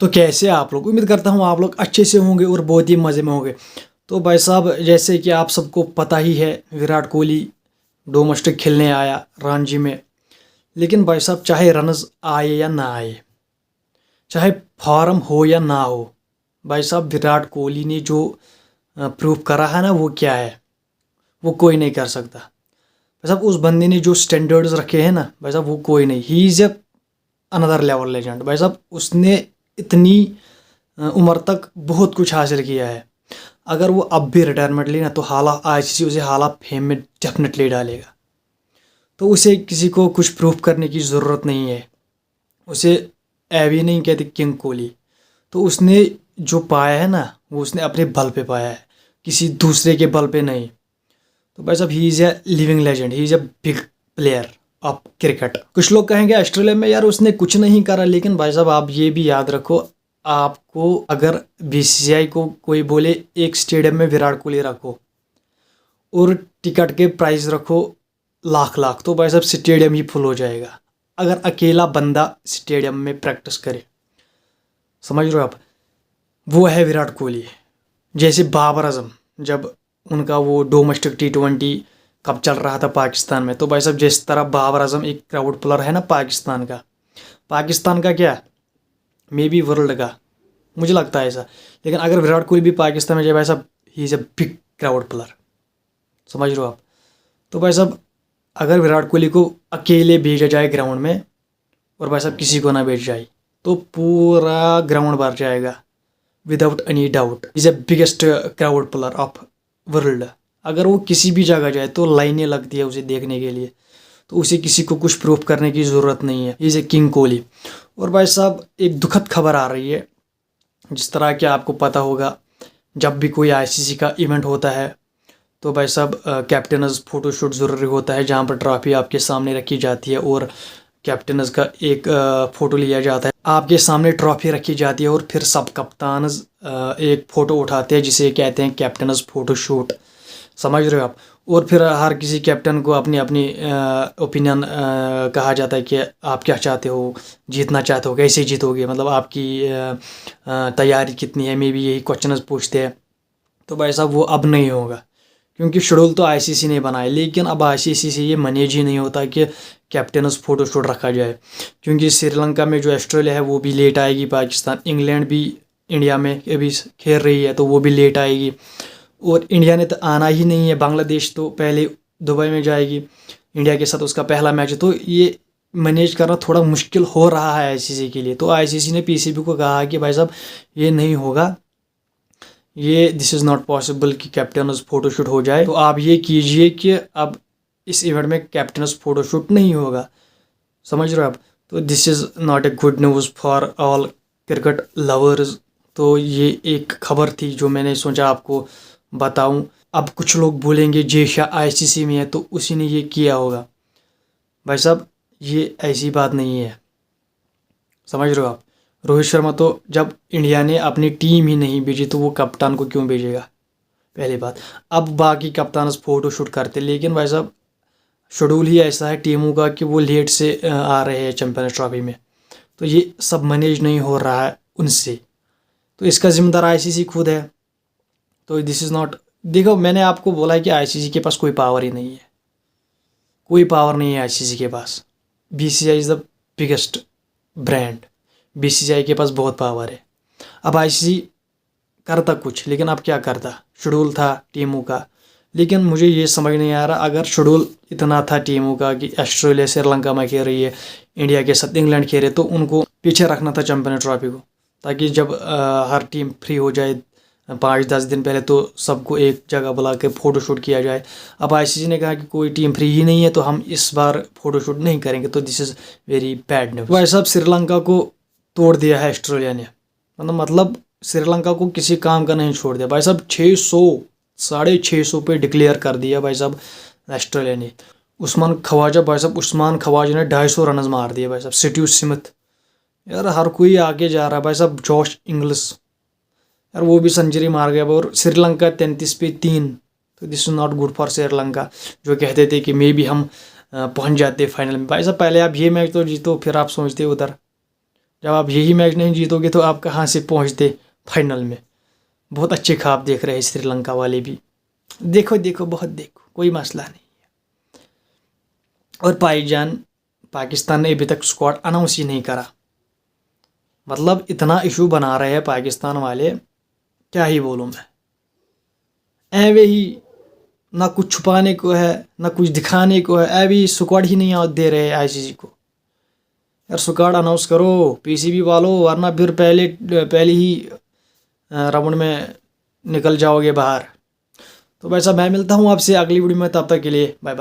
तो कैसे आप लोग, उम्मीद करता हूँ आप लोग अच्छे से होंगे और बहुत ही मज़े में होंगे। तो भाई साहब, जैसे कि आप सबको पता ही है, विराट कोहली डोमेस्टिक खेलने आया रणजी में। लेकिन भाई साहब, चाहे रन्स आए या ना आए, चाहे फॉर्म हो या ना हो, भाई साहब विराट कोहली ने जो प्रूव करा है ना, वो क्या है, वो कोई नहीं कर सकता। भाई साहब, उस बंदे ने जो स्टैंडर्ड्स रखे हैं ना भाई साहब, वो कोई नहीं। He is a another level legend. भाई साहब, उसने इतनी उम्र तक बहुत कुछ हासिल किया है। अगर वो अब भी रिटायरमेंट ली ना, तो हाल ऑफ आईसीसी उसे हाल ऑफ फेम में डेफिनेटली डालेगा। तो उसे किसी को कुछ प्रूव करने की ज़रूरत नहीं है। उसे एवी नहीं कहते, किंग कोहली। तो उसने जो पाया है ना, वो उसने अपने बल पे पाया है, किसी दूसरे के बल पे नहीं। तो भाई साहब, he is a living legend, he is a big player of cricket. कुछ लोग कहेंगे ऑस्ट्रेलिया में यार उसने कुछ नहीं करा, लेकिन भाई साहब आप ये भी याद रखो, आपको अगर बीसीसीआई को कोई बोले एक स्टेडियम में विराट कोहली रखो और टिकट के प्राइस रखो लाख लाख, तो भाई साहब स्टेडियम ही फुल हो जाएगा अगर अकेला बंदा स्टेडियम में प्रैक्टिस करे। समझ रहे हो आप? वो है विराट कोहली। जैसे बाबर आजम, जब उनका वो डोमेस्टिक T20 कब चल रहा था पाकिस्तान में, तो भाई साहब जिस तरह बाबर आजम एक क्राउड प्लेयर है ना पाकिस्तान का क्या, मे बी वर्ल्ड का, मुझे लगता है ऐसा। लेकिन अगर विराट कोहली भी पाकिस्तान में जाए भाई साहब, he is a big crowd player. समझ रहे हो आप? तो भाई साहब, अगर विराट कोहली को अकेले भेजा जाए ग्राउंड में और भाई साहब किसी को ना भेज जाए, तो पूरा ग्राउंड भर जाएगा without any doubt. Is a biggest crowd player of world. अगर वो किसी भी जगह जाए तो लाइनें लगती है उसे देखने के लिए। तो उसे किसी को कुछ प्रूफ करने की ज़रूरत नहीं है। Is a king Kohli. और भाई साहब, एक दुखद खबर आ रही है। जिस तरह कि आपको पता होगा, जब भी कोई आईसीसी का इवेंट होता है तो भाई साहब कैप्टनस फ़ोटोशूट ज़रूरी होता है, जहाँ पर ट्रॉफी आपके सामने रखी जाती है और कैप्टनस का एक फ़ोटो लिया जाता है। आपके सामने ट्रॉफी रखी जाती है और फिर सब कप्तानस एक फ़ोटो उठाते हैं, जिसे कहते हैं कैप्टनस फ़ोटोशूट। समझ रहे हो आप? और फिर हर किसी कैप्टन को अपनी अपनी ओपिनियन कहा जाता है कि आप क्या चाहते हो, जीतना चाहते हो, कैसे जीतोगे, मतलब आपकी तैयारी कितनी है, मे बी यही क्वेश्चन पूछते हैं। तो भाई साहब वो अब नहीं होगा, क्योंकि शेड्यूल तो आईसीसी ने बनाया, लेकिन अब आईसीसी से ये मैनेज ही नहीं होता कि कैप्टनस फ़ोटोशूट रखा जाए। क्योंकि श्रीलंका में जो ऑस्ट्रेलिया है वो भी लेट आएगी, पाकिस्तान, इंग्लैंड भी इंडिया में अभी खेल रही है तो वो भी लेट आएगी। और इंडिया ने तो आना ही नहीं है, बांग्लादेश तो पहले दुबई में जाएगी, इंडिया के साथ उसका पहला मैच है। तो ये मैनेज करना थोड़ा मुश्किल हो रहा है आईसीसी के लिए। तो आईसीसी ने पीसीबी को कहा कि भाई साहब ये नहीं होगा, ये दिस इज़ नॉट पॉसिबल कि कैप्टनस फ़ोटोशूट हो जाए। तो आप ये कीजिए कि अब इस इवेंट में कैप्टनस फ़ोटोशूट नहीं होगा। समझ रहे हो आप? तो this is not a good news for all cricket lovers. तो ये एक खबर थी जो मैंने सोचा आपको बताऊं। अब कुछ लोग बोलेंगे जेशा आईसीसी में है तो उसी ने ये किया होगा। भाई साहब, ये ऐसी बात नहीं है। समझ रहे हो आप? रोहित शर्मा तो जब इंडिया ने अपनी टीम ही नहीं भेजी तो वो कप्तान को क्यों भेजेगा, पहली बात। अब बाकी कप्तान फ़ोटो शूट करते, लेकिन भाई साहब शेड्यूल ही ऐसा है टीमों का कि वो लेट से आ रहे हैं चैंपियंस ट्रॉफी में। तो ये सब मैनेज नहीं हो रहा है उनसे, तो इसका जिम्मेदार आईसीसी खुद है। तो दिस इज़ नॉट, देखो मैंने आपको बोला है कि आईसीसी के पास कोई पावर ही नहीं है, कोई पावर नहीं है आईसीसी के पास। BCCI is the biggest brand, BCCI के पास बहुत पावर है। अब आईसीसी करता कुछ, लेकिन अब क्या करता, शेड्यूल था टीमों का। लेकिन मुझे ये समझ नहीं आ रहा, अगर शेड्यूल इतना था टीमों का कि ऑस्ट्रेलिया श्रीलंका में खेल रही है, इंडिया के साथ इंग्लैंड खेले, तो उनको पीछे रखना था चैंपियन ट्रॉफी को, ताकि जब हर टीम फ्री हो जाए 5-10 दिन पहले, तो सबको एक जगह बुला के फ़ोटोशूट किया जाए। अब आईसीसी ने कहा कि कोई टीम फ्री ही नहीं है तो हम इस बार फ़ोटोशूट नहीं करेंगे। तो this is very bad news. भाई साहब, श्रीलंका को तोड़ दिया है ऑस्ट्रेलिया ने, मतलब श्रीलंका को किसी काम का नहीं छोड़ दिया। भाई साहब 600 650 पे डिक्लेयर कर दिया भाई साहब ऑस्ट्रेलिया ने। उस्मान ख्वाजा, भाई साहब उस्मान ख्वाजा ने 250 रन मार दिए भाई साहब। स्टीव स्मिथ, यार हर कोई आगे जा रहा है भाई साहब। जॉश इंग्लिश, यार वो भी सेंचुरी मार गया। और श्रीलंका 33 पे 3। तो this is not good for Sri Lanka, जो कहते थे कि मे भी हम पहुंच जाते फाइनल में। भाई साहब पहले आप ये मैच तो जीतो, फिर आप सोचते उधर। जब आप यही मैच नहीं जीतोगे तो आप कहाँ से पहुँचते फाइनल में। बहुत अच्छे ख्वाब देख रहे हैं श्रीलंका वाले भी। देखो देखो बहुत देखो, कोई मसला नहीं है। और भाईजान पाकिस्तान ने अभी तक स्क्वाड अनाउंस ही नहीं करा। मतलब इतना इशू बना रहे हैं पाकिस्तान वाले, क्या ही बोलूँ मैं। ऐवे ही ना कुछ छुपाने को है ना कुछ दिखाने को है, अभी स्क्वाड ही नहीं दे रहे आईसीसी को। यार स्क्वाड अनाउंस करो पीसीबी वालों, वरना फिर पहले ही राउंड में निकल जाओगे बाहर। तो भाई साहब मैं मिलता हूँ आपसे अगली वीडियो में, तब तक के लिए बाय बाय।